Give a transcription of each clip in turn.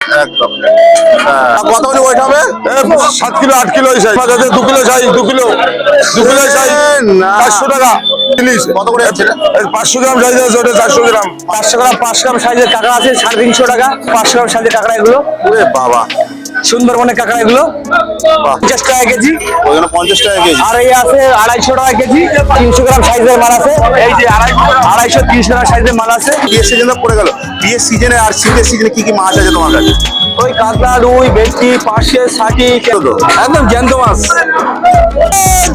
একদম। কত করে ওয়েট হবে? 7 কিলো 8 কিলো এই size, 2 kilo size, 2 kilo size, 500 টাকা ইলিশ। কত করে যাচ্ছে? 500 গ্রাম সাইজ আছে, ওটা 400 গ্রাম। 500 গ্রাম 5 গ্রাম সাইজের কাঁকড়া আছে 350 টাকা। 500 গ্রাম সাইজের কাঁকড়া এগুলো ওরে বাবা, সুন্দরবনের কাঁকড়া এগুলো 50 টাকা কেজি। ওখানে 50 টাকা কেজি। আর এই আছে 250 টাকা কেজি। 300 গ্রাম সাইজের মাল আছে, এই যে 250 300 গ্রাম সাইজের মাল আছে। বিয়ের সিজনে পড়ে গেল, বিয়ের সিজনে আর শীতের সিজনে কি কি মাছ আছে তোমার কাছে? ওই কাতলা, রুই, ভেটকি, পার্শে, ষাটি, একদম জ্যান্ত মাছ।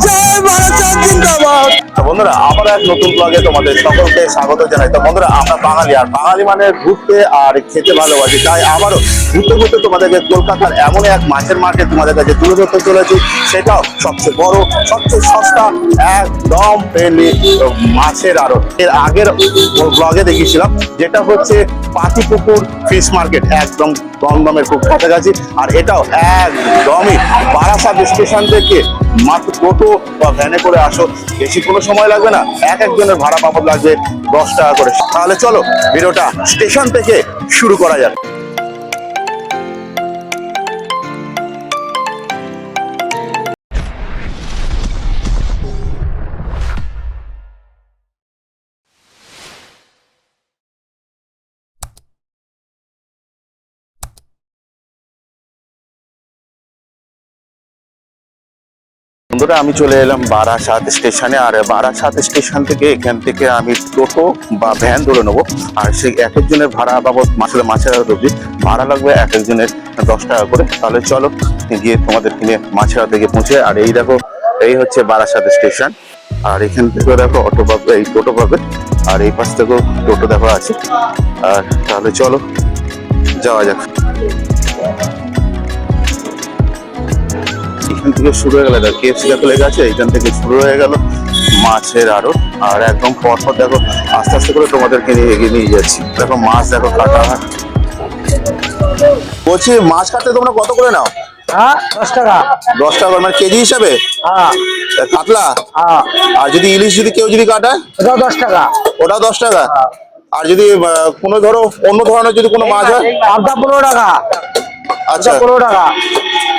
জয় ভারত জিন্দাবাদ। তো বন্ধুরা, আবার এক নতুন ব্লগে তোমাদের সকলকে স্বাগত জানাই। তো বন্ধুরা, আমরা বাঙালি, আর বাঙালি মানে ঘুরতে আর খেতে ভালোবাসি, তাই আবারও ঘুরতে ঘুরতে তোমাদেরকে কলকাতার এমন এক মাছের মার্কেট তোমাদের কাছে তুলে ধরতে চলেছি। সেটাও সবচেয়ে বড়, সবচেয়ে সস্তা, একদম ফ্রেন্ডলি মাছের আড়ত। এর আগের ব্লগে দেখিয়েছিলাম, যেটা হচ্ছে পাতিপুকুর ফিশ মার্কেট, একদম দমদমের খুব কাছাকাছি। আর এটাও একদমই বারাসাত স্টেশন থেকে মাত্র টোটো বা ভ্যানে করে আসো, বেশি কোনো সময় লাগবে না। একজনের ভাড়া বাবদ লাগবে 10 টাকা করে। তাহলে চলো ভিডিওটা স্টেশন থেকে শুরু করা যাক। বন্ধুরা, আমি চলে এলাম বারাসাত স্টেশনে। আর বারাসাত স্টেশন থেকে এখান থেকে আমি টোটো বা ভ্যান ধরে নেবো। আর সেই এক একজনের ভাড়া বাবদ মাছের আড়ত অবধি ভাড়া লাগবে এক একজনের 10 টাকা করে। তাহলে চলো গিয়ে তোমাদের কিনে মাছের আড়তে গিয়ে পৌঁছে। আর এই দেখো, এই হচ্ছে বারাসাত স্টেশন। আর এখান থেকে দেখো অটো পাবে, এই টোটো পাবে। আর এই পাশ থেকেও টোটো দেখো আছে। আর তাহলে চলো যাওয়া যাক। এখান থেকে শুরু হয়ে গেল, কেএফসি দেখো লেগে আছে, এখান থেকে শুরু হয়ে গেল মাছের আড়ত। আর একদম পরপর দেখো আস্তে আস্তে করে তোমাদেরকে এগিয়ে নিয়ে যাচ্ছি। দেখো মাছ দেখো কাটা। বলছি, মাছ কাটতে তোমরা কত করে নাও? হ্যাঁ, 10 টাকা। 10 টাকা মানে কেজি হিসাবে? হ্যাঁ। কাতলা? হ্যাঁ। আর যদি ইলিশ যদি কেউ যদি কাটায়? এটাও 10 টাকা। ওটা 10 টাকা। আর যদি কোনো ধরো অন্য ধরনের যদি কোনো মাছ হয়? পাবদা 15 টাকা। আচ্ছা, 15 টাকা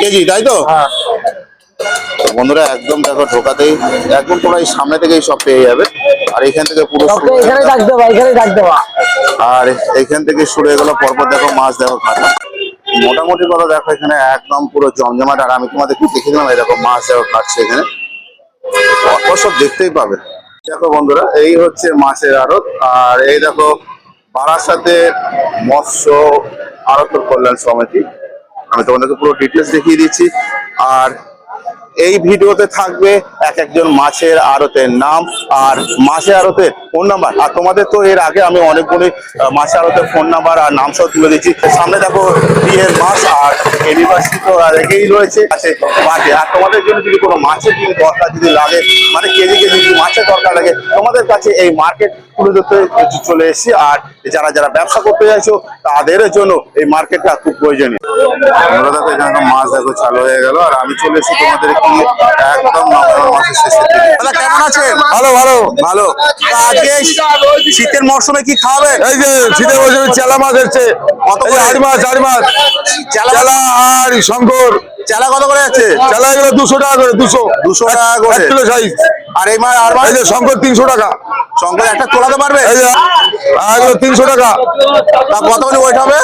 কেজি, তাই তো? হ্যাঁ। বন্ধুরা, একদম দেখো ঢোকাতেই একদম তোমরা এই সামনে থেকেই সব পেয়ে যাবে। আর এখান থেকে পুরো এখানে ডাক দেবা, এখানে ডাক দেবা। আর এখান থেকে শুরু হয়ে গেল পরপর দেখো মাছ দেখো কাটা। মোটামুটি কথা দেখো এখানে একদম পুরো জমজমাট। আর আমি তোমাদের কি দেখে দিলাম, এই দেখো মাছ দেখো কাটছে এখানে, অত সব দেখতেই পাবে। দেখো বন্ধুরা, এই হচ্ছে মাছের আড়ত। আর এই দেখো বারাসাতে মৎস্য আড়ত কল্যাণ সমিতি। আমি তোমাদেরকে পুরো ডিটেলস দেখিয়ে দিচ্ছি। আর এই ভিডিওতে থাকবে এক একজন মাছের আড়তের নাম আর মাছের আড়তের ফোন নাম্বার। আর তোমাদের তো এর আগে আমি অনেকগুলি মাছের আড়তের ফোন নাম্বার আর নাম সব তুলে দিচ্ছি। সামনে দেখো বিয়ের মাছ আর ইউনিভার্সিটি তো রেখেই রয়েছে আছে মাঠে। আর তোমাদের জন্য যদি কোনো মাছের যদি দরকার যদি লাগে, মানে কেজি কেজি যদি মাছের দরকার লাগে, তোমাদের কাছে এই মার্কেট তুলে ধরতে চলে এসেছি। আর যারা যারা ব্যবসা করতে চাইছো তাদের জন্য এই মার্কেটটা খুব প্রয়োজনীয়। আমরা দেখো এখানে মাছ দেখো চালু হয়ে গেল। আর আমি চলে এসেছি তোমাদের একদম নভেম্বর মাসের শেষের দিকে। দাদা কেমন আছেন? ভালো ভালো ভালো। আজকে শীতের মরশুমে কি খাওয়াবেন? এই যে শীতের মৌসুমে চেলা মাছ এসছে। কত করে? আড় মাছ চেলা আর শঙ্কর। চেলা কত করে যাচ্ছে? চেলা এগুলো 200 টাকা করে, 200 টাকা করে 1 কিলো সাইজ। আর এই মাছ আর এই যে শঙ্কর 300 টাকা। শঙ্কর একটা তোলাতে পারবে? এই যে এগুলো 300 টাকা। তা কত করে ওয়েট হবে?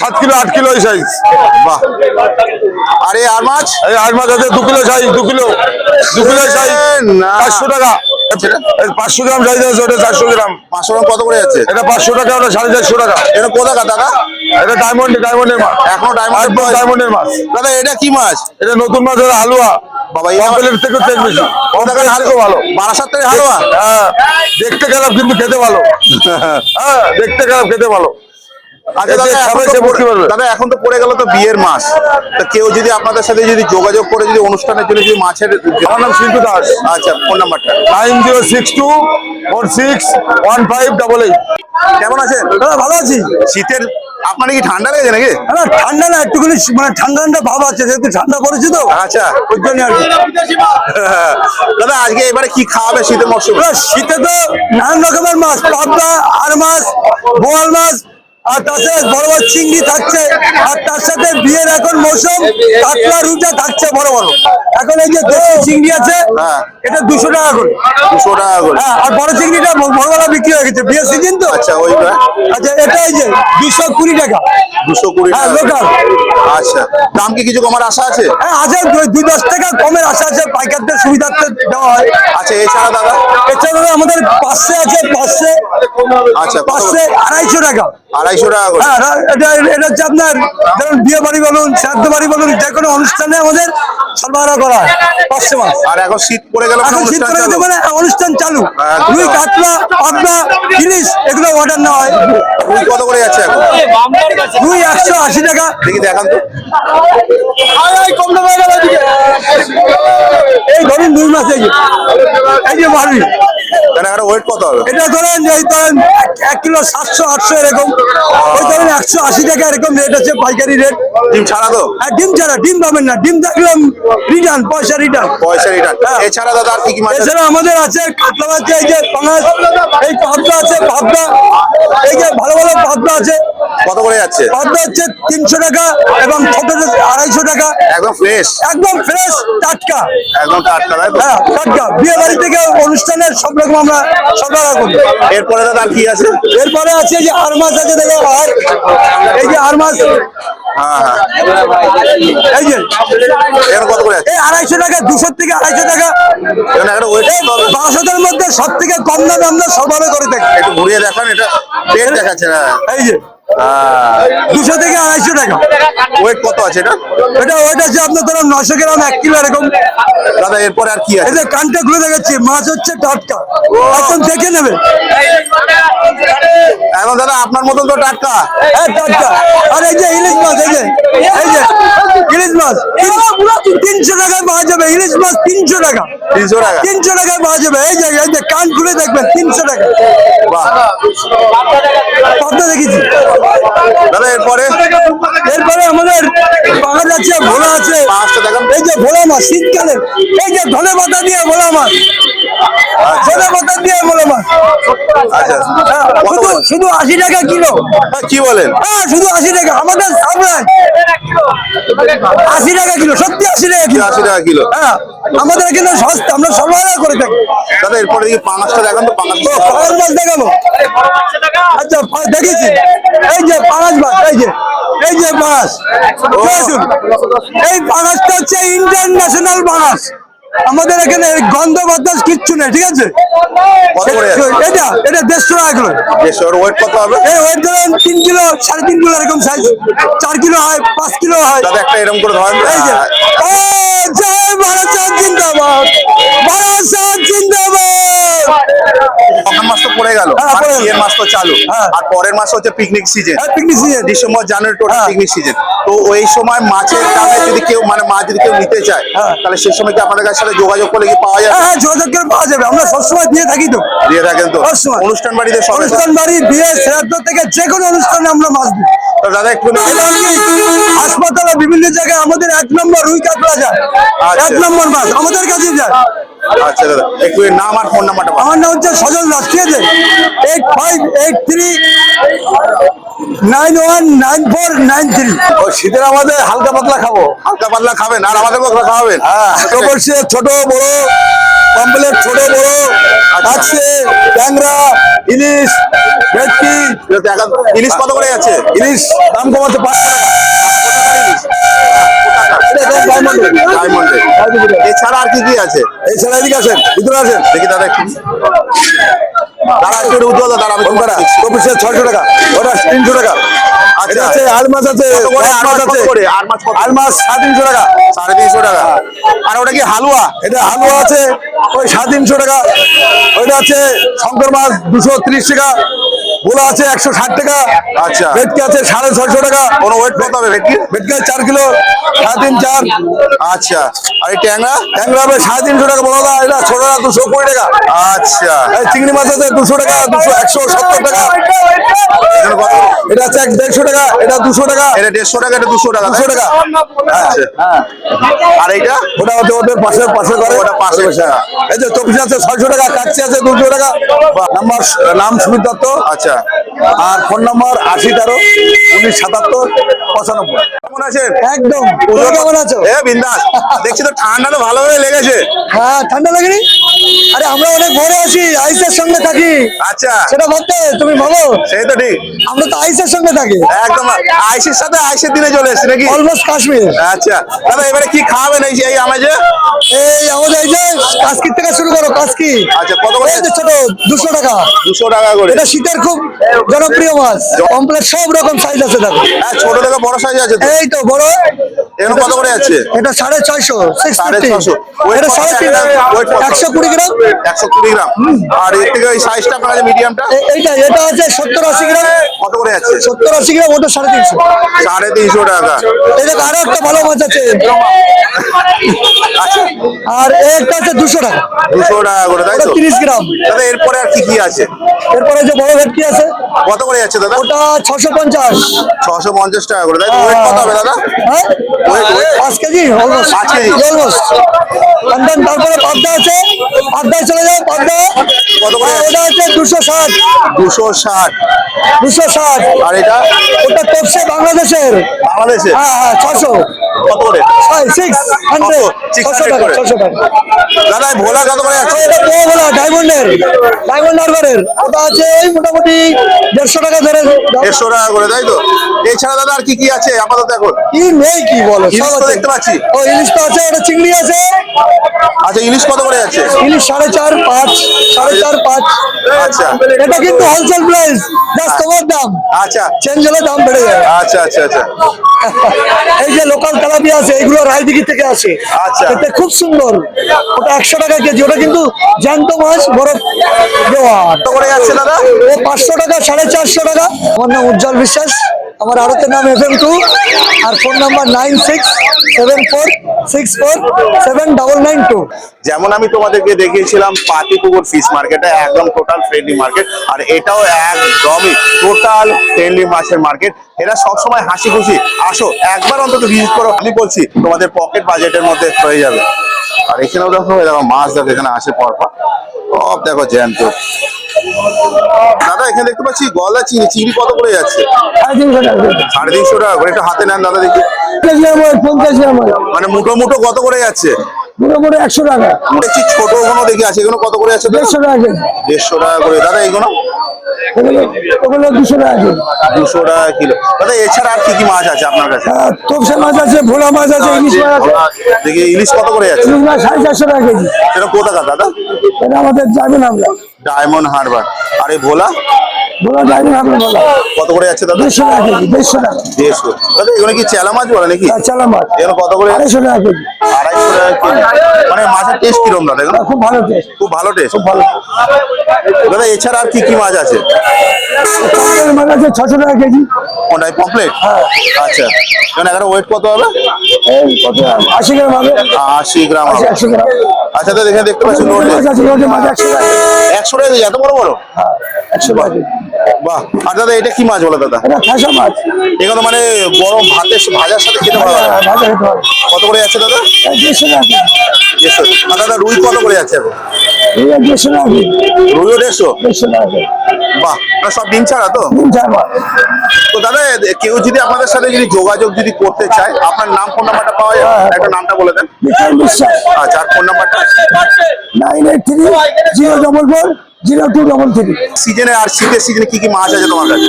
7 কিলো 8 কিলো এই সাইজ। বাহ। আর এই আর মাছ? এই আড় মাছ আছে 2 কিলো সাইজ, 2 কিলো সাইজ, 500 টাকা। 500 গ্রাম সাইজ আছে, ওটা 400 গ্রাম। 500 গ্রাম কত করে যাচ্ছে? এটা 500 টাকা, ওটা 450 টাকা। এটা কোথাকার দাদা? এটা ডায়মন্ডের মাছ। এখনো ডায়মন্ডের মাছ। দাদা এটা কি মাছ? এটা নতুন মাছ, এটা হালুয়া। বাবা, কমপ্লেট থেকে তেল বেশি। কমপ্লেট হালুয়া ভালো। বারাসাত থেকে হালুয়া? হ্যাঁ, দেখতে খারাপ কিন্তু খেতে ভালো। হ্যাঁ, দেখতে খারাপ খেতে ভালো। আচ্ছা দাদা, এখন তো পড়ে গেল তো বিয়ের মাস। তা কেউ যদি আপনাদের সাথে যদি যোগাযোগ করে যদি অনুষ্ঠানের জন্য যদি মাছের। আমার নাম শিল্পী দাস। আচ্ছা, ফোন নাম্বারটা? 9062461588। কেমন আছেন? ভালো আছি। শীতের আপনার কি ঠান্ডা লেগেছে নাকি? ঠান্ডা না, একটুখানি মানে ঠান্ডা ঠান্ডা ভাব আছে, যেহেতু ঠান্ডা পড়েছে তো। আচ্ছা, ওই জন্য আর কি। দাদা আজকে এবারে কি খাওয়াবে শীতের মরশুমে? শীতে তো নানান রকমের মাছ, পাবদা, আর মাছ, বোয়াল মাছ, আর তার সাথে বড় বড় চিংড়ি থাকছে, আর তার সাথে বিয়ের এখন মৌসুম, কাতলা রুটা থাকছে বড় বড়। এখন এই যে দেশি চিংড়ি আছে, হ্যাঁ। এটা 200 টাকা করে। 200 টাকা করে। হ্যাঁ, আর বড় চিংড়িটা ভোরবেলা বিক্রি হয়ে গেছে, বিয়ের সিজন তো। আচ্ছা ওইটা আচ্ছা, এটা এই যে 220 টাকা। 220 হ্যাঁ, টাকা। লোকাল। আচ্ছা, দাম কি কিছু কমার আশা আছে? হ্যাঁ, আছে 2-10 টাকা কমের আশা আছে, পাইকারদের সুবিধার্থে দেওয়া হয়। আচ্ছা, এছাড়া দাদা? এছাড়া আমাদের পাশে আছে, পাশে আচ্ছা, কত? 250 টাকা। 250 টাকা করে। হ্যাঁ, এটা হচ্ছে আপনার ধরুন বিয়ে বাড়ি বলুন, শ্রাদ্ধ বাড়ি বলুন, যে কোনো অনুষ্ঠানে আমাদের সরবরাহ করা হয় 500 মাস। আর এখন শীত পড়ে গেল, এখন শীত পড়ে গেছে মানে অনুষ্ঠান চালু। একদম। রুই, কাতলা, পাবদা, ইলিশ এগুলো অর্ডার নেওয়া হয়। রুই কত করে যাচ্ছে এখন? রুই 180 টাকা। দেখি দেখান তো। এই ধরুন 2 মাস এই যে মারবি, এটা ওয়েট কত হবে? এটা ধরেন এই ধরেন 1 কিলো 700-800 এরকম। ওই ধরেন 180 টাকা এরকম রেট আছে, পাইকারি রেট। ডিম ছাড়া তো? আর ডিম ছাড়া, ডিম পাবেন না, ডিম থাকলে রিটার্ন, পয়সা রিটার্ন। পয়সা রিটার্ন। হ্যাঁ। এছাড়া দাদা আর কি কি মাছ আছে? এছাড়া আমাদের আছে কাতলা আছে, এই যে পাঙাশ, এই পাবদা আছে, পাবদা, এই যে ভালো ভালো পাবদা আছে। কত করে যাচ্ছে? পাবদা হচ্ছে 300 টাকা এবং ছোট 250 টাকা। একদম ফ্রেশ, একদম ফ্রেশ, টাটকা। একদম টাটকা, তাই তো? হ্যাঁ, টাটকা। বিয়ে বাড়ি থেকে অনুষ্ঠানের সব রকম আমরা সরবরাহ করি। এরপরে দাদা আর কি আছে? এরপরে আছে যে আর মাছ আছে, দেখো আর এই যে আর মাছ, হ্যাঁ হ্যাঁ। এই যে এর কত করে যাচ্ছে? এই 250 টাকা, 200 থেকে 250 টাকা। এখানে একটা ওয়েট কত হবে? 1200-এর মধ্যে সব থেকে কম দামে আমরা সরবরাহ করে থাকি। একটু ঘুরিয়ে দেখান, এটা পেট দেখাচ্ছে না। এই যে 200 থেকে 250 টাকা। ওয়েট কত আছে এটা? এটা ওইটা আছে আপনার ধরুন 900 গ্রাম, 1 কিলো এরকম। দাদা এরপরে আর কি এই আছে? যে কানটা ঘুরে দেখাচ্ছি, মাছ হচ্ছে টাটকা, একদম দেখে নেবে। এখন দাদা আপনার মতন তো টাটকা। হ্যাঁ, টাটকা। আর এই যে ইলিশ মাছ, এই যে ইলিশ মাছ 300 টাকায় পাওয়া যাবে। ইলিশ মাছ 300 টাকা। 300 টাকা। 300 টাকায় পাওয়া যাবে। এই যে কান খুলে দেখবেন, 300 টাকা। বাহ। পাবদা দেখেছি। দাদা এরপরে এরপরে আমাদের পাহাড় আছে, ভোলা আছে। মাছটা দেখান। এই যে ভোলা মাছ শীতকালে, এই যে ধনে পাতা দিয়ে ভোলা মাছ, ধনে পাতা দিয়ে ভোলা মাছ। আচ্ছা, হ্যাঁ, কত করে? শুধু 80 টাকা কিলো। কি বলেন? হ্যাঁ, শুধু 80 টাকা। আমাদের সাপ্লাই 80 টাকা কিলো, সত্যি 80 টাকা কিলো। 80 টাকা কিলো। হ্যাঁ, আমাদের এখানে সস্তা, আমরা সরবরাহ করে থাকি। দাদা এরপরে দেখি পাঙাশটা দেখান তো। পাঙাশ তো পাঙাশ মাছ দেখাবো। আচ্ছা, দেখেছি। এই যে পাঙাশ মাছ, এই যে পাঙাশ। দেখুন, এই পাঙাশটা হচ্ছে ইন্টারন্যাশনাল পাঙাশ। আমাদের এখানে গন্ধ বাতাস কিচ্ছু নেই, ঠিক আছে? কত করে যাচ্ছে? এটা 150 টাকা কিলো। ওয়েট কত হবে? এই ওয়েট ধরেন 3 কিলো, 3.5 কিলো এরকম সাইজ। 4 কিলো হয়, 5 কিলো হয়। দাদা একটা এরকম করে ধরেন। এই যে ও জয় ভারত জিন্দাবাদ, ভারত জিন্দাবাদ। তখন মাস তো পড়ে গেল, হ্যাঁ, আর পড়ে গেল। বিয়ের মাস তো চালু। হ্যাঁ। আর পরের মাস হচ্ছে পিকনিক সিজন। হ্যাঁ, picnic season. December January total হ্যাঁ। Picnic season. তো ওই সময় মাছের দামে যদি কেউ মাছ যদি কেউ নিতে চায়, হ্যাঁ। তাহলে সেই সময় কি আপনাদের সাথে যোগাযোগ করলে কি পাওয়া যাবে? হ্যাঁ, যোগাযোগ করে পাওয়া যাবে। আমরা সবসময় দিয়ে থাকি তো। দিয়ে থাকেন তো? সবসময়। অনুষ্ঠান বাড়িতে সব অনুষ্ঠান বাড়ি, বিয়ে, শ্রাদ্ধ থেকে যে কোনো অনুষ্ঠানে আমরা মাছ দিই। তো দাদা একটু হাসপাতালে বিভিন্ন জায়গায় আমাদের 1 নম্বর রুই কাতলা যায়। আচ্ছা। 1 নম্বর মাছ আমাদের কাছে যায়। আচ্ছা দাদা একটু এর নাম আর ফোন নাম্বারটা বলুন। আমার নাম হচ্ছে সজল দাস, ঠিক আছে? 8583919493। শীতের আমাদের হালকা পাতলা খাবো। হালকা পাতলা খাবেন আর আমাদের খাওয়াবেন। হ্যাঁ, ছোট বড় কমপ্লেট, ছোট বড় আছে, ট্যাংরা, ইলিশ, ভেটকি। ইলিশ কত করে যাচ্ছে? ইলিশ দাম কমাচ্ছে 500 টাকা। ডায়মন্ডে। এছাড়া আর কি কি আছে? এছাড়া এদিকে আছেন, ভিতরে আছেন। দেখি দাদা একটু দাঁড়া একটু উজ্জ্বল দাদা আমি কোনটা? কপিসের 600 টাকা, ওটা 300 টাকা। আচ্ছা। এটা আছে আর মাছ আছে, কত করে? রস মাছ আছে। আর মাছ কত? আর মাছ 350 টাকা। 350 টাকা। আর ওটা কি হালুয়া? এটা হালুয়া আছে ওই 350 টাকা। ওইটা আছে শঙ্কর মাছ 230 টাকা। ভোলা আছে 160 টাকা। আচ্ছা। ভেটকি আছে 650 টাকা। কোন ওয়েট কত হবে ভেটকি? ভেটকি 4 কিলো, 3.5 4। আচ্ছা। আর এই ট্যাংরা? ট্যাংরা হবে 350 টাকা বড়দা, এটা ছোটরা 220 টাকা। আচ্ছা। এই চিংড়ি মাছ আছে 200 টাকা, 170 টাকা। এখানে কত? এটা আছে 150 টাকা, এটা 200 টাকা। এটা 150 টাকা, এটা 200 টাকা। 200 টাকা। আচ্ছা। আর এইটা? ওটা হচ্ছে ওদের পাশে করে। ওটা পাশে। এই যে চব্বিশ আছে 600 টাকা, কাচ্চি আছে 200 টাকা। নাম সুমিত দত্ত। আচ্ছা। আচ্ছা। আর ফোন নম্বর 8013 1977 95। কেমন আছেন? একদম। পুজো তুমি কেমন আছো? বিন্দাস। দেখছি তো ঠান্ডা তো ভালোভাবে লেগেছে। হ্যাঁ, ঠান্ডা লাগেনি? আরে আমরা অনেক ঘরে আছি, আইসের সঙ্গে থাকি। আচ্ছা, সেটা ভাবতে তুমি ভাবো, সেই তো ঠিক। আমরা তো আইসের সঙ্গে থাকি। একদম আইসির সাথে আইসের দিনে চলে এসছি নাকি? অলমোস্ট কাশ্মীর। আচ্ছা দাদা, এবারে কি খাওয়াবেন এই আমাজে? এই আমাদের এই যে কাস্কির থেকে শুরু করো, কাস্কি। আচ্ছা, কত করে? এই যে ছোট 200 টাকা। 200 টাকা করে। এটা শীতের খুব জনপ্রিয় মাছ। কমপ্লেট সব রকম সাইজ আছে দেখো। হ্যাঁ, ছোট থেকে বড় সাইজ আছে তো। এই তো বড়। এগুলো কত করে যাচ্ছে? এটা 650, 650। 650। এটা 350, 120 গ্রাম। 120 গ্রাম। আর এর থেকে ওই সাইজটা আপনার কাছে মিডিয়ামটা এটা আছে 70-80 গ্রাম। কত করে যাচ্ছে? 70-80 গ্রাম, ওটা 350। 350 টাকা। এই দেখো আরো একটা ভালো মাছ আছে। আচ্ছা, আর একটা আছে 200 টাকা। 200 টাকা করে, তাই ওটা তো? 30 গ্রাম। দাদা এরপরে আর কি কি আছে? এরপরে যে বড় ভেটকি আছে, কত করে যাচ্ছে দাদা? ওটা 650। 650 টাকা করে, তাই তো? ওয়েট কত হবে দাদা? হ্যাঁ, Weight? 5 KG almost. 5 KG? Almost. তারপরে পাবদা আছে, পাবদায় চলে যাও, পাবদা। কত করে? ওটা আছে 260। 260। 260। আর এটা ওটা তপসে বাংলাদেশের। বাংলাদেশে হ্যাঁ হ্যাঁ, 600। কত করে? 600। 600 টাকা, 600 টাকা। দাদা এই ভোলা কত করে যাচ্ছে? এটা বড় বড় ডায়মন্ডের, ডায়মন্ড হারবারের। ওটা আছে এই মোটামুটি 150 টাকা ধরে। 150 টাকা করে, তাই তো? এছাড়া দাদা আর কি কি আছে আপাতত এখন? কি নেই কি বলো, ইলিশ সব তো আছে। দেখতে পাচ্ছি। ও ইলিশ তো আছে, ওটা চিংড়ি আছে। আচ্ছা, ইলিশ কত করে যাচ্ছে? ইলিশ 4.5, 5, 4.5, 5। আচ্ছা। এটা কিন্তু হোলসেল প্রাইস, জাস্ট তোমার দাম। আচ্ছা চেঞ্জ হলে দাম বেড়ে যায়। আচ্ছা আচ্ছা আচ্ছা। এই যে লোকাল তেলাপিয়া আছে, এগুলো রায়দিঘি থেকে আসে। আচ্ছা। এটা খুব সুন্দর। ওটা 100 টাকা কেজি। ওটা কিন্তু জ্যান্ত মাছ, বরফ দেওয়া। কত করে যাচ্ছে দাদা? ও 500 টাকা, 450 টাকা। আমার নাম উজ্জ্বল বিশ্বাস, আমার আড়তের নাম FM2। আর ফোন নাম্বার 9674647992। যেমন আমি তোমাদেরকে দেখিয়েছিলাম পাতিপুকুর ফিশ মার্কেটে একদম টোটাল ফ্রেন্ডলি মার্কেট, আর এটাও একদমই টোটাল ফ্রেন্ডলি মাছের মার্কেট। এরা সবসময় হাসি খুশি। আসো একবার অন্তত ভিজিট করো, আমি বলছি তোমাদের পকেট বাজেটের মধ্যে হয়ে যাবে। আর এখানেও দেখো মাছ দেখো, এখানে আসে পরপর সব দেখো জ্যান্ত। দাদা এখানে দেখতে পাচ্ছি গলা চিংড়ি কত করে যাচ্ছে? 350 টাকা। 350 টাকা করে। একটু হাতে নেন দাদা দেখি। 50 গ্রাম, মানে মুঠো মুঠো কত করে যাচ্ছে? মোটামুটি 100 টাকা। দেখছি ছোট কোনো দেখি আছে, এগুলো কত করে যাচ্ছে? 150 টাকা কেজি। 150 টাকা করে। দাদা এগুলো ওগুলো 200 টাকা কেজি। 200 টাকা কিলো। দাদা এছাড়া আর কি কি মাছ আছে আপনার কাছে? তপসে মাছ আছে, ভোলা মাছ আছে, ইলিশ মাছ আছে। দেখি ইলিশ কত করে যাচ্ছে? ইলিশ মাছ 450 টাকা কেজি। সেটা কোথাকার দাদা? এটা আমাদের যাবেন আমরা। ডায়মন্ড হারবার। আর এই ভোলা ভোলা যাবেন আমরা, ভোলা কত করে যাচ্ছে দাদা? 150 টাকা কেজি। 150 টাকা। 150। দাদা এগুলো কি চেলা মাছ বলে নাকি? চালা মাছ এগুলো কত করে? 250 টাকা কেজি। 250 টাকা কেজি। মানে মাছের টেস্ট কিরম দাদা এগুলো? খুব ভালো টেস্ট। খুব ভালো টেস্ট। খুব ভালো। দাদা এছাড়া আর কি কি মাছ আছে? পমফ্রেটের মাছ আছে 600 টাকা কেজি। কোনটাই পমফ্লেট? আচ্ছা। মানে এখানে ওয়েট কত হবে? এই কত 80 গ্রাম হবে। 80 গ্রাম হবে। 100 গ্রাম। আচ্ছা দাদা এখানে দেখতে পাচ্ছি লোটে মাছ আছে, লোটে মাছ 100 টাকা। 100 টাকা কেজি, এত বড় বড়? হ্যাঁ, 100 টাকা কেজি। বাহ। আর দাদা এটা কি মাছ বলো দাদা? এটা খাসা মাছ। এগুলো মানে গরম ভাতের ভাজার সাথে খেতে ভালো লাগে। ভাজা খেতে হবে। কত করে যাচ্ছে দাদা? 150 টাকা কেজি। 150। আর দাদা রুই কত করে যাচ্ছে এখন? এই 150 টাকা কেজি। রুইও 150? 150 টাকা কেজি। বাহ। না সব ডিম ছাড়া তো? তিন চার মাছ। তো দাদা কেউ যদি আপনাদের সাথে যদি যোগাযোগ যদি করতে চায়, আপনার নাম ফোন নাম্বারটা পাওয়া যায়? একটা নামটা বলে দেন। বিকাশ বিশ্বাস। আচ্ছা, আর ফোন নাম্বারটা? 983-000-0233। সিজনে আর শীতের সিজনে কি কি মাছ আছে তোমার কাছে?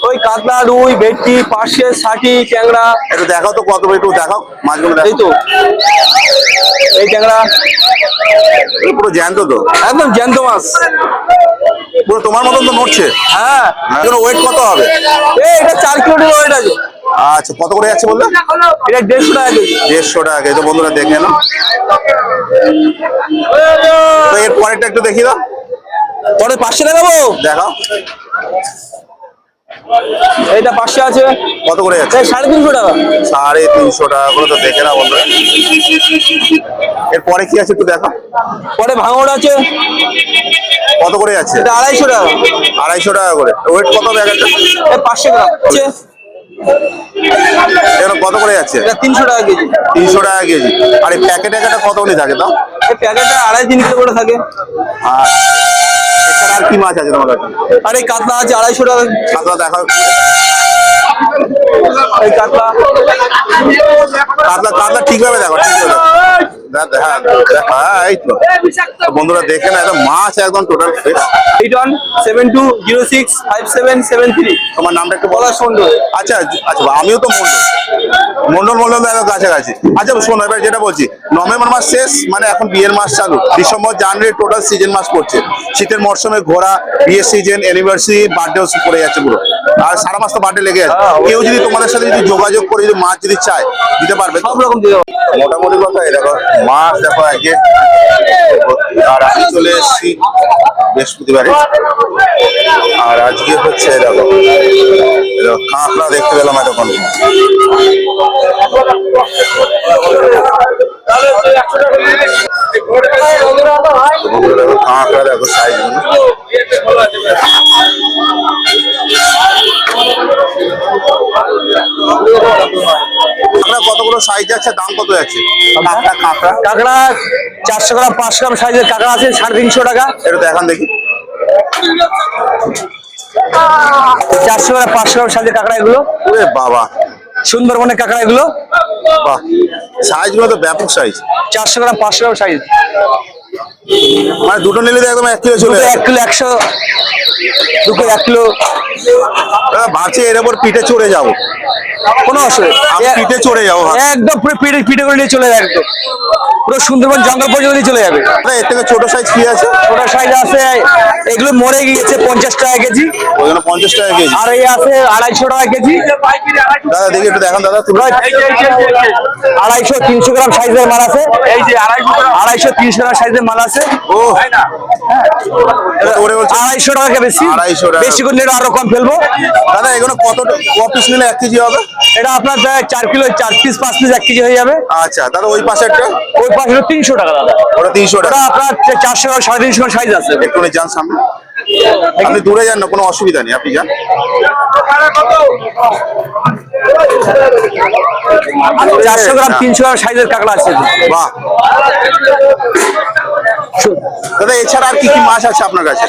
ওই কাতলা, রুই, ভেটকি, পার্শে, ষাটি, ট্যাংরা। একটু দেখাও তো, কত একটু দেখাও মাছগুলো এই দেখো। তো এই ট্যাংরা পুরো জ্যান্ত তো, একদম জ্যান্ত মাছ। পুরো তোমার মতন তো নড়ছে। হ্যাঁ, এগুলো ওয়েট কত হবে? এটা 4 কিলো ওয়েট আছে। আচ্ছা, কত করে যাচ্ছে বললে? এটা 150 টাকা কেজি। 150 টাকা কেজি। তো বন্ধুরা দেখে নাও। তো এর পরেরটা একটু দেখি দাও। পরে 500 টাকা দেবো। দেখাও এইটা 500 আছে। কত করে যাচ্ছে? এই 350 টাকা। 350 টাকা করে। তো দেখে নাও বন্ধুরা। এরপরে কি আছে একটু দেখো। পরে ভাঙড় আছে, কত করে যাচ্ছে? এটা 250 টাকা। 250 টাকা করে। ওয়েট কত হবে একটা? এই 500 গ্রাম আছে। এগুলো কত করে যাচ্ছে? এটা 300 টাকা কেজি। 300 টাকা কেজি। আর এই প্যাকেটে একটা কতগুলি থাকে তো? এই প্যাকেটটা 2.5-3 কিলো করে থাকে। আর এছাড়া আর কি মাছ আছে তোমার কাছে? আর এই কাতলা আছে 250 টাকা। কাতলা দেখাও। এই কাতলা কাতলা কাতলা ঠিকভাবে দেখো, ঠিকভাবে দেখো। হ্যাঁ, হ্যাঁ, এই তো বন্ধুরা দেখে না, একদম মাছ একদম টোটাল ফ্রেশ। 81065773। তোমার নামটা একটু বলো। বলা সুন্দর। আচ্ছা আচ্ছা, আমিও তো মন্ডল একদম কাছাকাছি। আচ্ছা শোনো, এবার যেটা বলছি, নভেম্বর মাস শেষ মানে এখন বিয়ের মাস চালু, ডিসেম্বর জানুয়ারি টোটাল সিজন মাস পড়ছে। শীতের মরশুমে ঘোরা, বিয়ের সিজন, অ্যানিভার্সারি, বার্থডেও পড়ে যাচ্ছে পুরো, আর সারা মাস তো বার্থডে লেগে আছে। কেউ যদি তোমাদের সাথে যদি যোগাযোগ করে যদি মাছ যদি চায় দিতে পারবে? সব রকম দিতে পারবো। মোটামুটি কথা এই দেখো মাছ দেখো আগে। আর আমি চলে এসেছি বৃহস্পতিবারে, আর আজকে হচ্ছে দেখো কাঁকড়া দেখতে পেলাম এতক্ষণ। কাঁকড়া দেখো সাইজ কতগুলো সাইজ যাচ্ছে, দাম কত যাচ্ছে? কাঁকড়া কাঁকড়া 400 গ্রাম 500 গ্রাম সাইজের কাঁকড়া আছে 350 টাকা। এটা দেখান দেখি। 400 গ্রাম 500 গ্রাম সাইজের কাঁকড়া এগুলো। ওরে বাবা, সুন্দরবনের কাঁকড়া এগুলো। বাহ, সাইজ গুলো তো ব্যাপক সাইজ। 400 গ্রাম 500 গ্রাম সাইজ, মানে দুটো নিলে তো একদম 1 কিলো চলে যাবে। 1 কিলো 100, দুটো 1 কিলো। ভাবছি এর উপর পিঠে চড়ে যাবো, কোনো অসুবিধা আমি পিঠে চড়ে যাবো। একদম পুরো পিঠে পিঠে করে নিয়ে চলে যাবে, একদম পুরো সুন্দরবন জঙ্গল পর্যন্ত নিয়ে চলে যাবে। এর থেকে ছোট সাইজ কি আছে? ছোট সাইজ আছে এগুলো মরে গিয়েছে 50 টাকা কেজি, ওখানে 50 টাকা কেজি। আর এই আছে 250 টাকা কেজি। দাদা দেখি একটু দেখান দাদা, তুমি 250 300 গ্রাম সাইজের মাল আছে। এই যে 250 300 গ্রাম সাইজের মাল আছে। ও কত করে বলছো? 250 টাকা বেশি, 250 টাকা। বেশি করে নিলে আরো কম ফেলবো। দাদা এগুলো কত পিস নিলে 1 কেজি হবে? এটা আপনার 4 কিলো 4 পিস 5 পিস 1 কেজি হয়ে যাবে। আচ্ছা দাদা ওই পাশেরটা? ওই পাশে 300 টাকা দাদা। ওটা 300 টাকা। ওটা আপনার 400 গ্রাম 350 গ্রাম সাইজ আছে। একটু যান সামনে, আপনি দূরে যান না, কোনো অসুবিধা নেই, আপনি যান। 400 গ্রাম 300 গ্রাম সাইজের কাঁকড়া আছে। বাহ দাদা, এছাড়া আর কি কি মাছ আছে আপনার কাছে?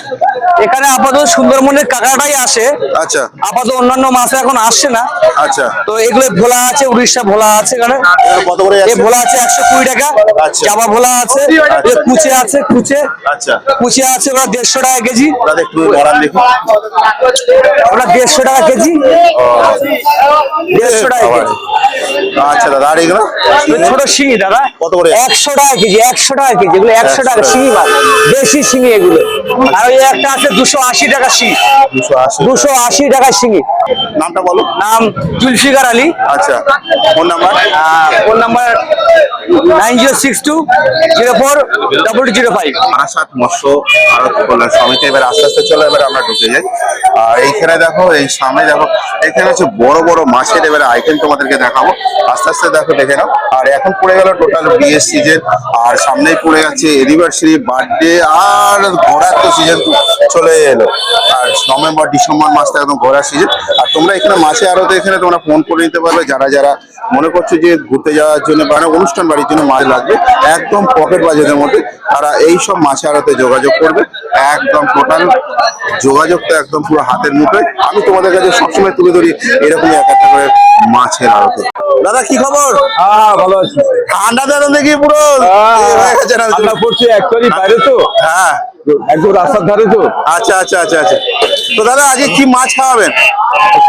এখানে আপাতত সুন্দরবনের কাঁকড়াটাই আসে, আচ্ছা আপাতত অন্যান্য মাছ এখন আসছে না। আচ্ছা, তো এগুলো ভোলা আছে, উড়িষ্যা ভোলা আছে এখানে। এগুলো কত করে এই যাচ্ছে? ভোলা আছে 120 টাকা। আচ্ছা। জাবা ভোলা আছে, এই কুচে আছে, কুচে আচ্ছা, কুচে আছে ওরা 150 টাকা কেজি। দাদা একটু ধরান দেখি। ওরা 150 টাকা কেজি, 150 টাকা কেজি। আচ্ছা দাদা, আর এগুলো ছোট শিঙি দাদা কত করে? 100 টাকা কেজি, 100 টাকা কেজি। এগুলো 100 টাকা শিঙি মাছ, দেশি শিঙি এগুলো। আর ওই একটা আছে 280 টাকা শিঙি, 280। 280 টাকা শিঙি। নামটা বলো। নাম জুলফিকার আলী। আচ্ছা, phone number? Phone number 9062040005। Asad মৎস্য আড়ত কল্যাণ সমিতি। এবার আস্তে আস্তে চলো, এবার আমরা ঢুকে যাই। আর এইখানে দেখো, এই সামনে দেখো, এখানে হচ্ছে বড় বড় মাছের এবারে আইটেম তোমাদেরকে দেখাবো। আস্তে আস্তে দেখো, দেখে নাও। আর এখন পড়ে গেল টোটাল বিয়ের সিজন, আর সামনেই পড়ে যাচ্ছে অ্যানিভার্সারি, বার্থডে, আর ঘোরার তো সিজন চলে এলো। আর নভেম্বর ডিসেম্বর মাসটা একদম ঘোরার সিজন। আর তোমরা এখানে মাছে আড়তে এখানে তোমরা ফোন করে নিতে পারবে, যারা যারা মনে করছো যে ঘুরতে যাওয়ার জন্য বা অনুষ্ঠান বাড়ির জন্য মাছ লাগবে একদম পকেট বাজেটের মধ্যে, তারা এইসব মাছে আড়তে যোগাযোগ করবে। একদম টোটাল যোগাযোগটা একদম পুরো হাতের মুঠোয়। আমি তোমাদের কাছে সবসময় তুলে ধরি এরকমই এক একটা করে মাছের আড়তে। দাদা কি খবর? ভালো আছি। ঠান্ডা দাদা দেখি পুরো ঠান্ডা পড়ছে অ্যাকচুয়ালি বাইরে তো, হ্যাঁ একদম রাস্তার ধারে তো। আচ্ছা আচ্ছা আচ্ছা আচ্ছা। তো দাদা আজকে কি মাছ খাওয়াবেন?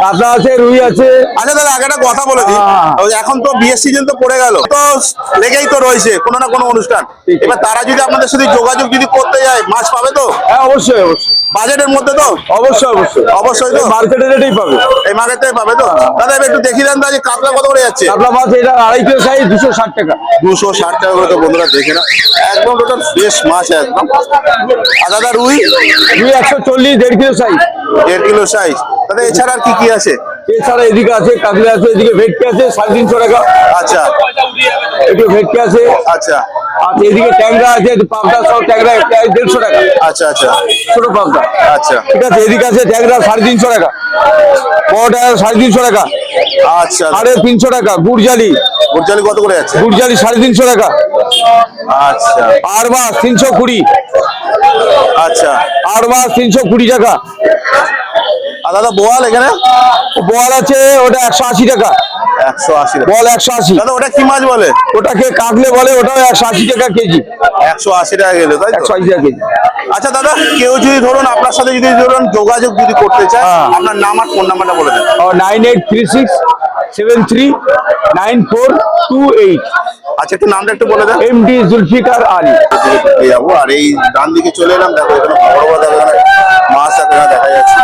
কাতলা আছে, রুই আছে। আচ্ছা দাদা, আগে একটা কথা বলে দিই, ওই এখন তো বিয়ের সিজন তো পড়ে গেল, তো লেগেই তো রয়েছে কোনো না কোনো অনুষ্ঠান। এবার তারা যদি আপনাদের সাথে যোগাযোগ যদি করতে যায়, মাছ পাবে তো? হ্যাঁ অবশ্যই অবশ্যই, বাজেটের মধ্যে তো? অবশ্যই অবশ্যই অবশ্যই তো, মার্কেটের রেটেই পাবে। এই মার্কেটটাই পাবে তো? দাদা এবার একটু দেখিয়ে দেন তো আজকে কাতলা কত করে যাচ্ছে? কাতলা মাছ এটা 2.5 কিলো সাইজ 260 টাকা। 260 টাকা করে তো বন্ধুরা দেখে না, একদম টোটাল ফ্রেশ মাছ একদম। আর দাদা রুই? রুই 140 1.5 কিলো সাইজ। 1.5 kilo size. দাদা এছাড়া আর কি কি আছে? এছাড়া এদিকে আছে কাতলা আছে, এদিকে ভেটকি আছে 350 টাকা। আচ্ছা এদিকে ভেটকি আছে, আচ্ছা আর এদিকে ট্যাংরা আছে, পাবদা সব ট্যাংরা 150 টাকা। আচ্ছা আচ্ছা ছোট পাবদা। আচ্ছা ঠিক আছে, এদিকে আছে ট্যাংরা 350 টাকা, বড় ট্যাংরা 350 টাকা, আচ্ছা। 350 টাকা। গুড়জালি, গুড়জালি কত করে যাচ্ছে? গুড়জালি 350 টাকা। আচ্ছা আর মাছ 320। আচ্ছা, 8 মাস 320 টাকা। আর দাদা বোয়াল এখানে বল আছে ওটা 180 টাকা। 180 বল 180। দাদা ওটা কি মাছ বলে? ওটাকে কাকলে বলে, ওটাও 180 টাকা কেজি। 180 টাকা গেলে তাই তো? 180 টাকা কেজি। আচ্ছা দাদা, কেউ যদি ধরুন আপনার সাথে যদি ধরুন যোগাযোগ যদি করতে চায়, হ্যাঁ। আপনার নাম আর ফোন নাম্বারটা বলে দেন। 9836739428। আচ্ছা, একটু নামটা একটু বলে দেন। এমডি জুলফিকার আলী। যাবো আর এই ডান দিকে চলে এলাম, দেখো এখানে বড় বড় এখানে মাছ এখানে দেখা যাচ্ছে।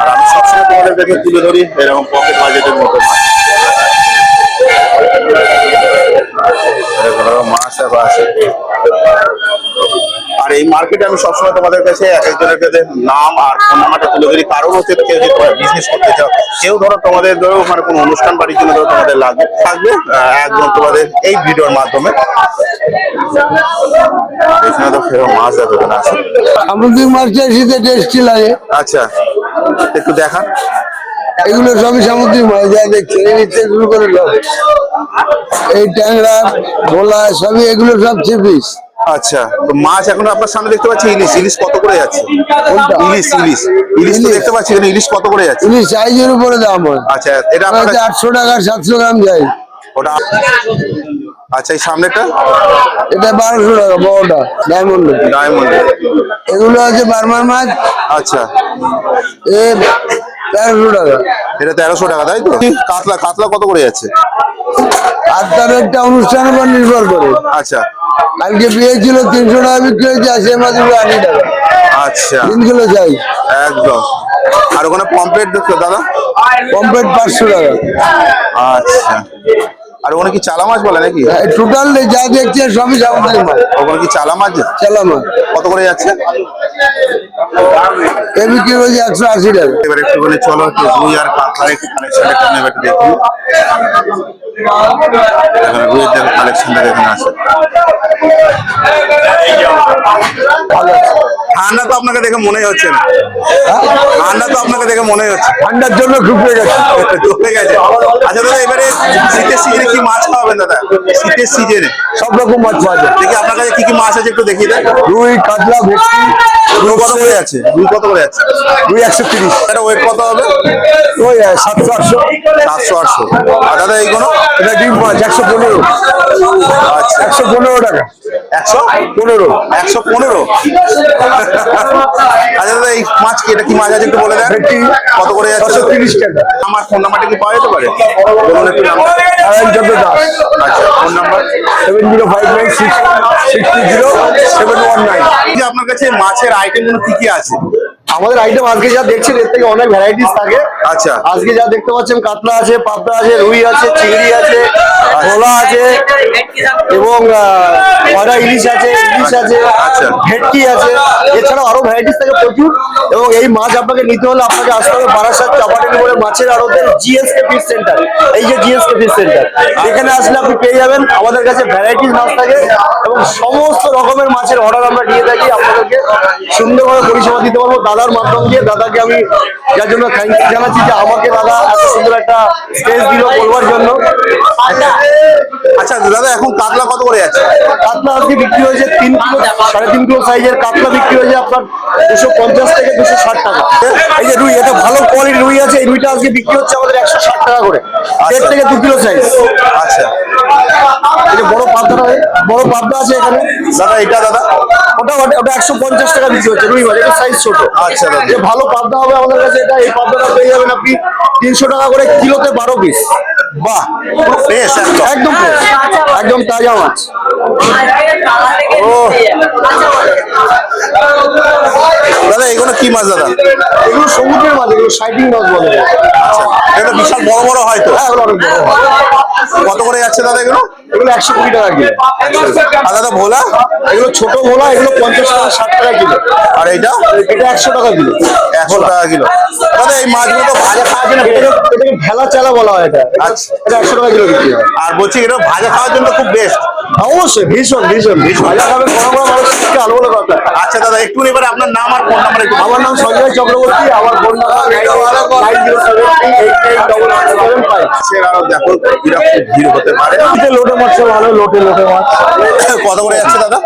আর আমি সবসময় তোমাদের দেখে তুলে ধরি এরকম পকেট বাজেটের মতো মাছ। এরকম মাছ দেখো আছে। আর এই মার্কেটে আমি সবসময় তোমাদের কাছে এক একজনের কাছে নাম আর ফোন নাম্বারটা তুলে ধরি। কারণ হচ্ছে কেউ যদি বিজনেস করতে চাও, কেউ ধরো তোমাদের ধরো মানে কোনো অনুষ্ঠান বাড়ির জন্য ধরো তোমাদের লাগবে থাকবে, একদম তোমাদের এই ভিডিওর মাধ্যমে। এখানে তো ফেরো মাছ দেখো এখানে আছে। সামুদ্রিক মাছ শীতে টেস্টি লাগে। আচ্ছা, একটু দেখান। এগুলো সবই সামুদ্রিক মাছ, যা দেখছেন এই নিচে শুরু করে লোক। এই ট্যাংরা ভোলা সবই এগুলো সব চিপিস। আচ্ছা, তো মাছ এখন আপনার সামনে দেখতে পাচ্ছি ইলিশ। ইলিশ কত করে যাচ্ছে? কোনটা? ইলিশ ইলিশ ইলিশ তো ইলিশ। দেখতে পাচ্ছি এখানে। ইলিশ কত করে যাচ্ছে? ইলিশ সাইজের উপরে দাম হয়। আচ্ছা, এটা আপনার 800 টাকা 700 গ্রাম যায়। ওটা। আচ্ছা, এই সামনেটা এটা 1200 টাকা বড়টা ডায়মন্ড। ডায়মন্ড। এগুলো আছে বার্মার মাছ, আচ্ছা, এ 1300 টাকা। এটা 1300 টাকা তাই তো? কাতলা কাতলা কত করে যাচ্ছে? আর তার একটা অনুষ্ঠানের উপর নির্ভর করে। আচ্ছা কালকে বিয়ে ছিল 300 টাকা বিক্রি হয়েছে, আর সে মাছগুলো 80 টাকা। আচ্ছা, 3 কিলো চাই। একদম। আর ওখানে পমপ্লেট দেখছো দাদা? কমপ্লিট 500 টাকা। আচ্ছা, আর ওখানে কি চালা মাছ বলে নাকি? টোটাল যা দেখছে সবই সামুদ্রিক মাছ। ওখানে কি চালা মাছ? চালা মাছ কত করে যাচ্ছে? এ বিক্রি হয়েছে 180 টাকা। এবার একটুখানি চলো একটু রুই আর কাতলার একটু কালেকশন একটু নেবে, একটু দেখি। এখানে রুইয়ের দেখো কালেকশনটা এখানে আছে। ঠান্ডা তো আপনাকে দেখে মনেই হচ্ছে না। ঠান্ডা তো আপনাকে দেখে মনেই হচ্ছে। ঠান্ডার জন্য ডুবে গেছে। ডুবে গেছে। আচ্ছা দাদা, এবারে শীতের সিজনে কি মাছ খাওয়াবেন দাদা? শীতের সিজনে সব রকম মাছ পাওয়া যায়। দেখি আপনার কাছে কি কি মাছ আছে একটু দেখিয়ে দেন। রুই, কাতলা, ভেটকি। রুই কত করে আছে? রুই কত করে আছে? রুই 130। এটা ওয়েট কত হবে? ওই 700-800। 700-800। আর দাদা এইগুলো? এটা ডিম মাছ 115। আচ্ছা, 115 টাকা। 115। 115। আচ্ছা দাদা, এই মাছ কি, এটা কি মাছ আছে একটু বলে দেন। ভেটকি কত করে যাচ্ছে? 630 টাকা। আমার ফোন নাম্বারটা কি পাওয়া যেতে পারে? বলুন একটু নাম্বার। চন্দ্র দাস। আচ্ছা, ফোন নাম্বার 7059600719। যে আপনার কাছে মাছের আইটেম গুলো কি কি আছে? আমাদের আইটেম আজকে যা দেখছেন এর থেকে অনেক ভ্যারাইটিস থাকে। আচ্ছা, আজকে যা দেখতে পাচ্ছেন কাতলা আছে, পাবদা আছে, রুই আছে, চিংড়ি আছে, ভোলা আছে এবং কড়া ইলিশ আছে, আচ্ছা। ভেটকি আছে। এছাড়াও আরো ভ্যারাইটিস থাকে প্রচুর। এবং এই মাছ আপনাকে নিতে হলে আপনাকে আসতে হবে বারাসাত চাপাটির মোড়ে মাছের আড়তের জিএসকে ফিশ সেন্টার। এই যে জিএসকে ফিশ সেন্টার, এখানে আসলে আপনি পেয়ে যাবেন। আমাদের কাছে ভ্যারাইটিস মাছ থাকে এবং সমস্ত রকমের মাছের অর্ডার আমরা দিয়ে থাকি। আপনাদেরকে সুন্দরভাবে পরিষেবা দিতে পারবো দাদার মাধ্যম দিয়ে। দাদাকে আমি যার জন্য থ্যাংক ইউ জানাচ্ছি যে আমাকে দাদা এত সুন্দর একটা স্টেজ দিল বলবার জন্য। আচ্ছা দাদা, এখন কাতলা কত করে যাচ্ছে? কাতলা আজকে বিক্রি হয়েছে 3 কিলো 3.5 কিলো সাইজের কাতলা বিক্রি হয়েছে আপনার 250 থেকে 260 টাকা। এই যে রুই, এটা ভালো কোয়ালিটির রুই আছে। এই রুইটা আজকে বিক্রি হচ্ছে আমাদের 160 টাকা করে, 1.5 থেকে 2 কিলো সাইজ। আচ্ছা এই যে বড় পাবদা আছে এখানে দাদা, এটা দাদা ওটা 150 টাকা বিক্রি হচ্ছে রুই মাছ, এটা সাইজ ছোট। আচ্ছা দাদা, যে ভালো পাবদা হবে আমাদের কাছে, এটা এই পাবদাটা পেয়ে যাবেন আপনি 300 টাকা করে কিলোতে 12 পিস। বাহ, পুরো ফ্রেশ একদম। একদম fresh, একদম তাজা মাছ। ও দাদা, এগুলো কি মাছ দাদা? এগুলো সমুদ্রের মাছ, এগুলো সাইডিং মাছ বলে। আচ্ছা, এটা বিশাল বড় বড় হয় তো? হ্যাঁ, এগুলো অনেক বড় হয়। কত করে যাচ্ছে দাদা এগুলো? এগুলো 120 টাকা কিলো। আর দাদা ভোলা? এগুলো ছোট ভোলা, এগুলো 50 টাকা 60 টাকা কিলো। আর এইটা? এটা 100 টাকা কিলো। 100 টাকা কিলো। দাদা এই মাছগুলো তো ভাজা খাওয়ার জন্য এটাকে ভেলা চালা বলা হয়। এটা আচ্ছা। এটা 100 টাকা কিলো বিক্রি হয়। আর বলছি এটা ভাজা খাওয়ার জন্য খুব বেস্ট। অবশ্যই ভীষণ ভীষণ ভাজা খাবে গরম গরম মানুষকে আলো বলে কথা। আচ্ছা দাদা, একটু এবারে আপনার নাম আর ফোন নাম্বার একটু। আমার নাম সঞ্জয় চক্রবর্তী, আমার ফোন নাম্বার 907907388755। মাছের আরো দেখো কিরকম ভিড় হতে পারে। লোটে মাছটা ভালো, লোটে মাছ কত করে যাচ্ছে দাদা?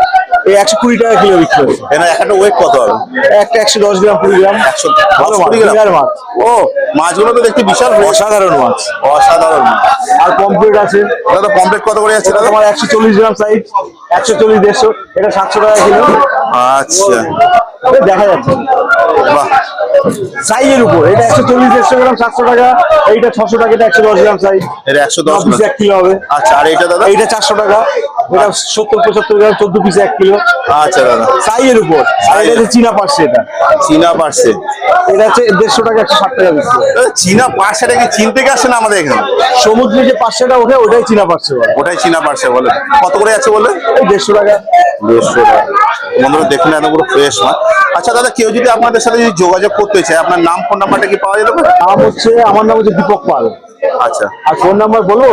এই 120 টাকা কিলো বিক্রি হচ্ছে। এখানে একটা ওয়েট কত হবে? একটা 110 গ্রাম 20 গ্রাম 110 মাছ, গ্রাম বিরাট মাছ। ও মাছগুলো তো দেখতে বিশাল অসাধারণ মাছ। অসাধারণ মাছ। আর পমফ্রেট আছে, দাদা পমফ্রেট কত করে যাচ্ছে এটা দাদা? তোমার 140 গ্রাম সাইজ, 140 150, এটা 700 টাকা কিলো। আচ্ছা এটা দেখা যাচ্ছে বাহ, সাইজের উপর, এটা 140 150 গ্রাম 700 টাকা, এইটা 600 টাকা, এটা 110 গ্রাম সাইজ, এটা 110 পিস 1 কিলো হবে। আচ্ছা আর এইটা দাদা? এইটা 400 টাকা, এটা 70 75 গ্রাম 14 পিস 1 কিলো, আচ্ছা দাদা সাইজের উপর। আর এটা হচ্ছে চীনা পার্সে, এটা চীনা পার্সে। এটা হচ্ছে 150 টাকা 160 টাকা বিক্রি। চীনা পার্সেটা কি চিন থেকে আসে না আমাদের এখানে? সমুদ্রে যে পার্সেটা ওঠে ওটাই চীনা পার্সে বলে। ওটাই চীনা পার্সে বলে। কত করে যাচ্ছে বললেন? এই 150 টাকা। 150 টাকা। বন্ধুরা দেখুন এত পুরো ফ্রেশ মাছ। আচ্ছা দাদা কেউ যদি আপনাদের সাথে যদি যোগাযোগ করতে চায় আপনার নাম ফোন নাম্বারটা কি পাওয়া যেতে পারে? আমার নাম হচ্ছে দীপক পাল। আচ্ছা আর ফোন নাম্বার বলো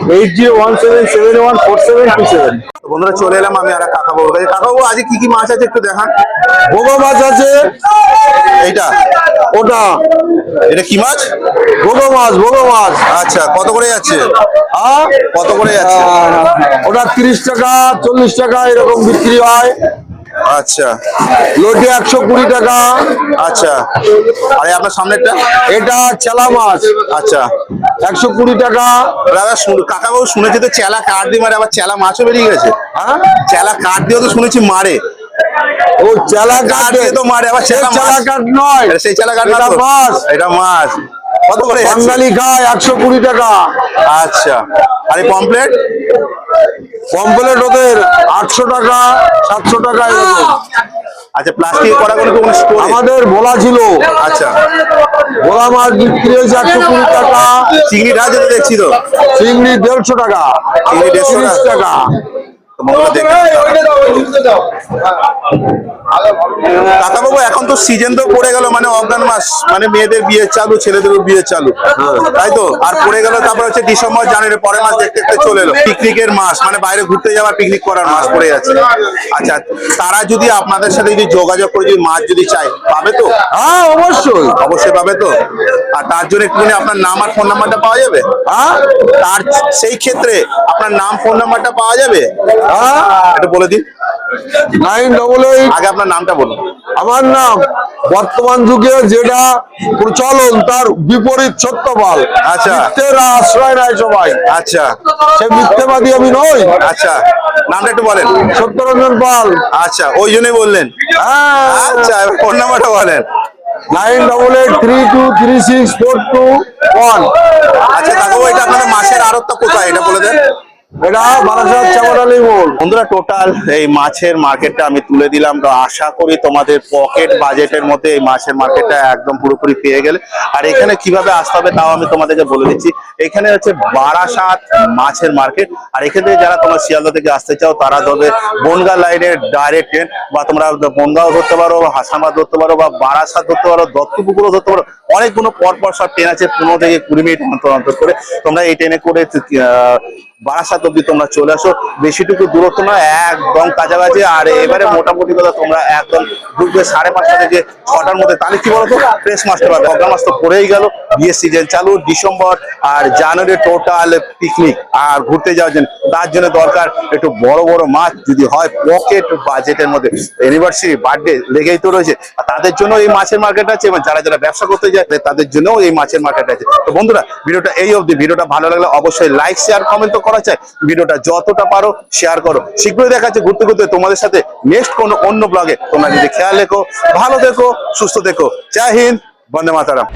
8017714727। তো বন্ধুরা চলে এলাম আমি আর এক কাকাবাবুর কাছে। কাকাবাবু আজ কি কি মাছ আছে একটু দেখান। ভোগো মাছ আছে, এইটা ওটা এটা কি মাছ? ভোগো মাছ। আচ্ছা কত করে যাচ্ছে? কত করে যাচ্ছে? ওটা 30 টাকা 40 টাকা এরকম বিক্রি হয়। আচ্ছা লোটে 120 টাকা। আচ্ছা আরে আপনার সামনেরটা? এটা চেলা মাছ, আচ্ছা 120 টাকা। দাদা কাকাবাবু শুনেছি তো চেলা কাঠ দিয়ে মারে, আবার চেলা মাছও বেরিয়ে গেছে। হ্যাঁ, চেলা কাঠ দিয়েও তো শুনেছি মারে। ও চেলা কাঠ কাঠ দিয়ে তো মারে, আবার চেলা চেলা মাছ। কাঠ নয়, এটা সেই চেলা কাঠ না এটা তো? মাছ। এটা মাছ। কত করে যাচ্ছে? বাঙালি খায় 120 টাকা। আচ্ছা আর এই পমপ্লেট? কমপ্লেট ওদের 800 টাকা 700 টাকা এরকম। আচ্ছা প্লাস্টিক করা কোনো কোনো স্টোরে? আমাদের ভোলা ছিল, আচ্ছা ভোলা মাছ বিক্রি হয়েছে 120 টাকা। চিংড়ি ঢাল যেতে দেখছি তো। চিংড়ি 150 টাকা, চিংড়ি 150 30 টাকা। তো বন্ধুরা দেখুন। কাকাবাবু এখন তো সিজন তো পড়ে গেল, মানে অজ্ঞান মাস, মানে মেয়েদের বিয়ে চালু, ছেলেদের বিয়ে চালু, তাই তো? আর পড়ে গেল তারপর হচ্ছে ডিসেম্বর জানুয়ারি, পরের মাস দেখতে দেখতে চলে এলো পিকনিকের মাস, মানে বাইরে ঘুরতে যাওয়ার পিকনিক করার মাস পড়ে যাচ্ছে। আচ্ছা তারা যদি আপনাদের সাথে যদি যোগাযোগ করে যদি মাছ যদি চায় পাবে তো? হ্যাঁ অবশ্যই। অবশ্যই পাবে তো? আর তার জন্য একটুখানি আপনার নাম আর ফোন নাম্বারটা পাওয়া যাবে? হ্যাঁ তার সেই ক্ষেত্রে আপনার নাম ফোন নাম্বারটা পাওয়া যাবে? হ্যাঁ, একটু বলে দিন। 988। আগে আপনার নামটা বলুন। আমার নাম বর্তমান যুগে যেটা প্রচলন তার বিপরীত সত্যপাল। আচ্ছা। মিথ্যের আশ্রয় নাই সবাই, আচ্ছা সে মিথ্যেবাদী আমি নই। আচ্ছা নামটা একটু বলেন। সত্যরঞ্জন পাল। আচ্ছা ওই জন্যই বললেন। হ্যাঁ, আচ্ছা এবার ফোন নাম্বারটা বলেন। 9883236421। আচ্ছা কাকু এটা আপনাদের মাছের আড়তটা কোথায় এটা বলে দেন। এটা বারাসাত চামারালি মোড়। বন্ধুরা টোটাল এই মাছের মার্কেটটা আমি তুলে দিলাম, তো আশা করি তোমাদের পকেট বাজেটের মধ্যে এই মাছের মার্কেটটা একদম পুরোপুরি পেয়ে গেলে। আর এখানে কিভাবে আসতে হবে তাও আমি তোমাদেরকে বলে দিচ্ছি। এখানে হচ্ছে বারাসাত মাছের মার্কেট, আর এখান থেকে যারা তোমরা শিয়ালদা থেকে আসতে চাও তারা ধরবে বনগাঁ লাইনের ডাইরেক্ট ট্রেন, বা তোমরা বনগাঁও ধরতে পারো, হাসানবাদ ধরতে পারো, বা বারাসাত ধরতে পারো, দত্তপুকুরও ধরতে পারো। অনেকগুলো পরপর সব ট্রেন আছে 15 থেকে 20 মিনিট অন্তর অন্তর করে। তোমরা এই ট্রেনে করে বারাসাত অব্দি তোমরা চলে আসো, বেশিটুকু দূরত্ব নয়, একদম কাছাকাছি। আর এবারে মোটামুটি কথা তোমরা একদম ঢুকবে 5:30 থেকে 6টার মধ্যে। তাহলে কি বলতো ফ্রেশ মাছটা পাবে। অগ্রা মাছ তো পড়েই গেল, বিয়ের সিজন চালু, ডিসেম্বর আর জানুয়ারি টোটাল পিকনিক আর ঘুরতে যাওয়ার জন্য। তার জন্য দরকার একটু বড় বড় মাছ যদি হয় পকেট বাজেটের মধ্যে। অ্যানিভার্সারি বার্থডে লেগেই তো রয়েছে, আর তাদের জন্য এই মাছের মার্কেট আছে, এবং যারা যারা ব্যবসা করতে যায় তাদের জন্য এই মাছের মার্কেট আছে। তো বন্ধুরা ভিডিওটা এই অবধি। ভিডিওটা ভালো লাগলে অবশ্যই লাইক শেয়ার কমেন্ট তো করা চাই। ভিডিওটা যতটা পারো শেয়ার করো। শীঘ্রই দেখা যাচ্ছে ঘুরতে ঘুরতে তোমাদের সাথে নেক্সট কোনো অন্য ব্লগে। তোমরা যদি খেয়াল রেখো, ভালো দেখো, সুস্থ দেখো। জয় হিন্দ, বন্দে মাতরম।